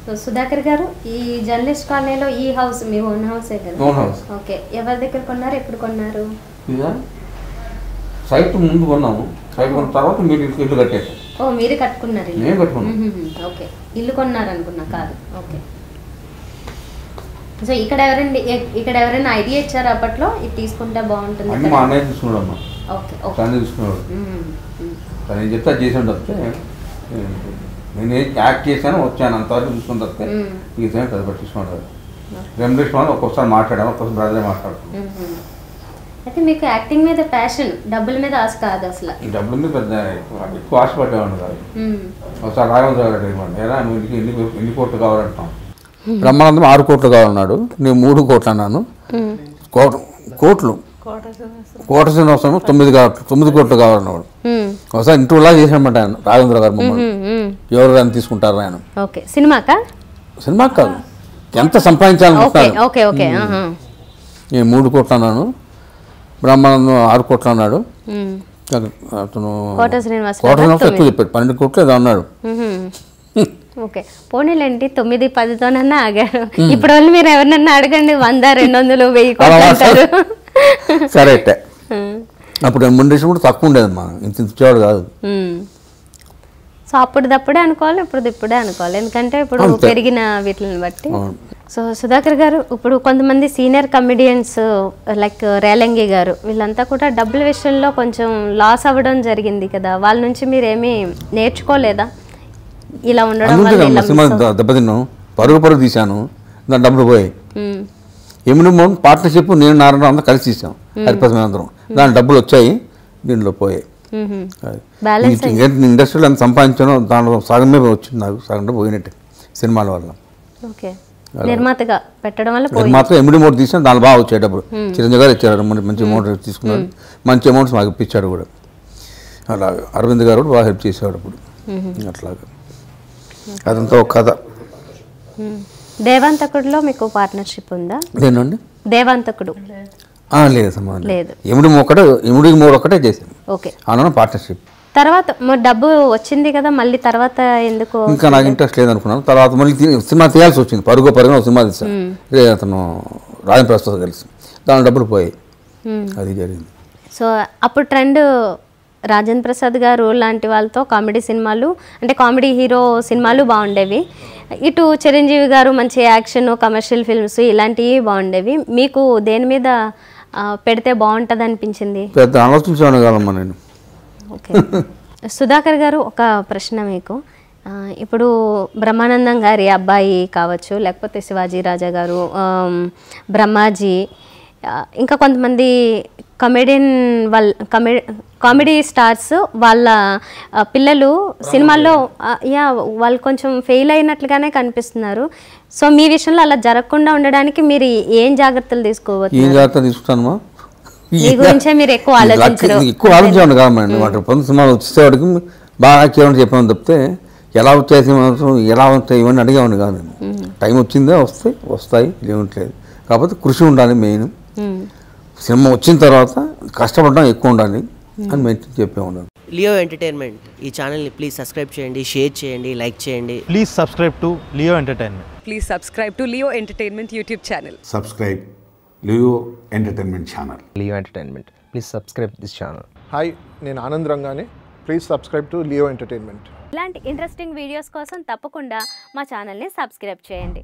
So Sudhakar గారు, ఈ journalist కాలనీలో ఈ హౌస్ మీ ఓన్ హౌసే కదా? Own house. ఓకే, ఎవరి దగ్గర కొన్నారు, ఎప్పుడు కొన్నారు? ఇదా సైట్ ముందు కొన్నాము, సైట్ కొన్న తర్వాత మీరు ఇల్లు కట్టేసాం. ఓ, మీరు కట్టుకున్నారు ఇల్లు? నేను కట్టుకున్నాను. ఓకే, ఇల్లు కొన్నారు అనుకున్నా, కాదు. ఓకే, సో ఇక్కడ ఎవరైనా ఐడియా ఇచ్చారు అప్పట్లో ఇది తీసుకుంటే బాగుంటుంది? అన్నీ మా అన్నయ్య తీసుకున్నాడు అమ్మా. ఓకే, తనే తీసుకున్నాడు. తను ఏం చెప్తే అది చేసాను తప్పితే నేను యాక్ట్ చేశాను, వచ్చాను అంతవరకు చూసుకుని తప్పితే మిగతా కదా పట్టించుకున్నాడు. రెమ్యునరేషన్ ఒక్కొక్కసారి మాట్లాడాను, ఒక్కొక్కసారి బ్రదరే మాట్లాడుతున్నాను. అయితే మీకు యాక్టింగ్ మీద ప్యాషన్, డబ్బుల మీద ఆశ కాదు అసలు? ఈ డబ్బుల మీద పెద్ద ఎక్కువ ఆశపడేవాడిని కాదు. ఒకసారి రాఘవేంద్ర గారు అడిగేవాడిని, ఎలా నువ్వు ఇంటికి ఎన్ని కోట్లు కావాలంటాం. బ్రహ్మానందం 6 కోట్లు కావాలన్నాడు, నేను 3 కోట్లు అన్నాను. కోట్లు కోట శ్రీనివాసం 9 కోట్లు కావాలన్నాడు. ఒకసారి ఇంటర్వ్యూలా చేసామంట ఆయన, రాఘవేంద్ర గారు మమ్మల్ని ఎవరు అని తీసుకుంటారు ఆయన. సినిమాకి కాదు, ఎంత సంపాదించాలనుకుంటున్నాను. నేను 3 కోట్లు అన్నాను, బ్రహ్మానందం 6 కోట్లు అన్నాడు. అతను కోట శ్రీనివాసం ఎక్కువ చెప్పాడు, 12 కోట్లు ఏదో అన్నాడు. ఓకే, పోనీలేండి, 9-10తోనన్నా ఆగారు. ఇప్పుడు వాళ్ళు మీరు ఎవరినన్నా అడగండి, 100, 200, 1000 సరే. అప్పుడు ముందు కూడా తక్కువ ఉండేదమ్మా, ఇంత ఇచ్చేవాడు కాదు. సో అప్పుడే అనుకోవాలి, ఇప్పుడే అనుకోవాలి, ఎందుకంటే ఇప్పుడు పెరిగిన వీటిని బట్టి. సో సుధాకర్ గారు, ఇప్పుడు కొంతమంది సీనియర్ కమెడియన్స్ లైక్ రేలంగి గారు, వీళ్ళంతా కూడా డబ్బుల విషయంలో కొంచెం లాస్ అవ్వడం జరిగింది కదా, వాళ్ళ నుంచి మీరు ఏమీ నేర్చుకోలేదా? ఇలా ఉండడం దెబ్బతిన్నాను, పరుగు తీశాను, దాని డబ్బులు పోయాయి. ఎమినిమం పార్ట్నర్షిప్ నేను నారాయణ అందరూ కలిసి తీసాం, హరిప్రసాద్ అందరం, దాని డబ్బులు వచ్చాయి, దీంట్లో పోయాయి. ఇండస్ట్రీలో ఎంత సంపాదించానో దాంట్లో సగమే వచ్చింది, నాకు సగం పోయినట్టే సినిమాల వల్ల. నిర్మాతగా పెట్టడం వల్ల నిర్మాత ఎమిడి మోటర్ తీసాను, దాని బాగా వచ్చాయి డబ్బులు. చిరంజీవి గారు ఇచ్చారు, మంచి మోటార్ తీసుకున్నారు, మంచి అమౌంట్స్ మాకు ఇప్పించాడు కూడా. అలాగా అరవింద్ గారు కూడా బాగా హెల్ప్ చేసేవాడు అప్పుడు. అట్లాగా అదంతా ఒక కథ. దేవాంతకుడులో మీకు పార్ట్నర్షిప్ ఉందా? లేనండి, దేవాంతకుడు లేదు, సంబంధం లేదు. ఎమిడి మోడ్ ఒకటే చేసాను. ఓకే, అన్న పార్ట్నర్షిప్. తర్వాత డబ్బు వచ్చింది కదా, మళ్ళీ తర్వాత ఎందుకు? ఇంకా నాకు ఇంట్రెస్ట్ లేదనుకున్నాను. తర్వాత మళ్ళీ సినిమా తీయాల్సి వచ్చింది, పరుగున సినిమా తీసాను, అతను రాజన్ ప్రసాద్ కలిసి, దాని డబ్బులు పోయాయి, అది జరిగింది. సో అప్పుడు ట్రెండ్ రాజన్ ప్రసాద్ గారు లాంటి వాళ్ళతో కామెడీ సినిమాలు, అంటే కామెడీ హీరో సినిమాలు బాగుండేవి. ఇటు చిరంజీవి గారు మంచి యాక్షన్ కమర్షియల్ ఫిల్మ్స్ ఇలాంటివి బాగుండేవి. మీకు దేని మీద పెడితే బాగుంటుంది అనిపించింది? పెద్ద ఆలోచించాను కదమ్మా నేను. ఓకే, సుధాకర్ గారు, ఒక ప్రశ్న మీకు. ఇప్పుడు బ్రహ్మానందం గారి అబ్బాయి కావచ్చు, లేకపోతే శివాజీ రాజా గారు, బ్రహ్మాజీ, ఇంకా కొంతమంది కమెడియన్ కామెడీ స్టార్స్ వాళ్ళ పిల్లలు సినిమాల్లో వాళ్ళు కొంచెం ఫెయిల్ అయినట్లుగానే కనిపిస్తున్నారు. సో మీ విషయంలో అలా జరగకుండా ఉండడానికి మీరు ఏం జాగ్రత్తలు తీసుకోవచ్చు? మీ గురించే మీరు ఎక్కువ ఆలోచించాను కాదండి. వాటి సినిమాలు వచ్చేవాడికి బాగా చేయమని చెప్పాను తప్పితే ఎలా వచ్చేసి ఎలా వస్తాయి ఇవన్నీ అడిగేవాడిని కాదు. టైం వచ్చిందే వస్తాయి ఏమిట్లేదు, కాకపోతే కృషి ఉండాలి మెయిన్. సినిమా వచ్చిన తర్వాత కష్టపడడం ఎక్కువ ఉండాలి అని మేము చెప్పే ఉన్నాను. లియో ఎంటర్టైన్మెంట్ ఈ ఛానల్ని ప్లీజ్ సబ్స్క్రైబ్ చేయండి, షేర్ చేయండి, లైక్ చేయండి. Please subscribe to Leo entertainment. Please subscribe to Leo entertainment YouTube channel. Subscribe Leo entertainment channel. Leo entertainment, please subscribe this channel. Hi, నేను ఆనంద్ రంగానే. Please subscribe to Leo entertainment. ఇలాంటి interesting videos కోసం తప్పకుండా మా ఛానల్ని subscribe చేయండి.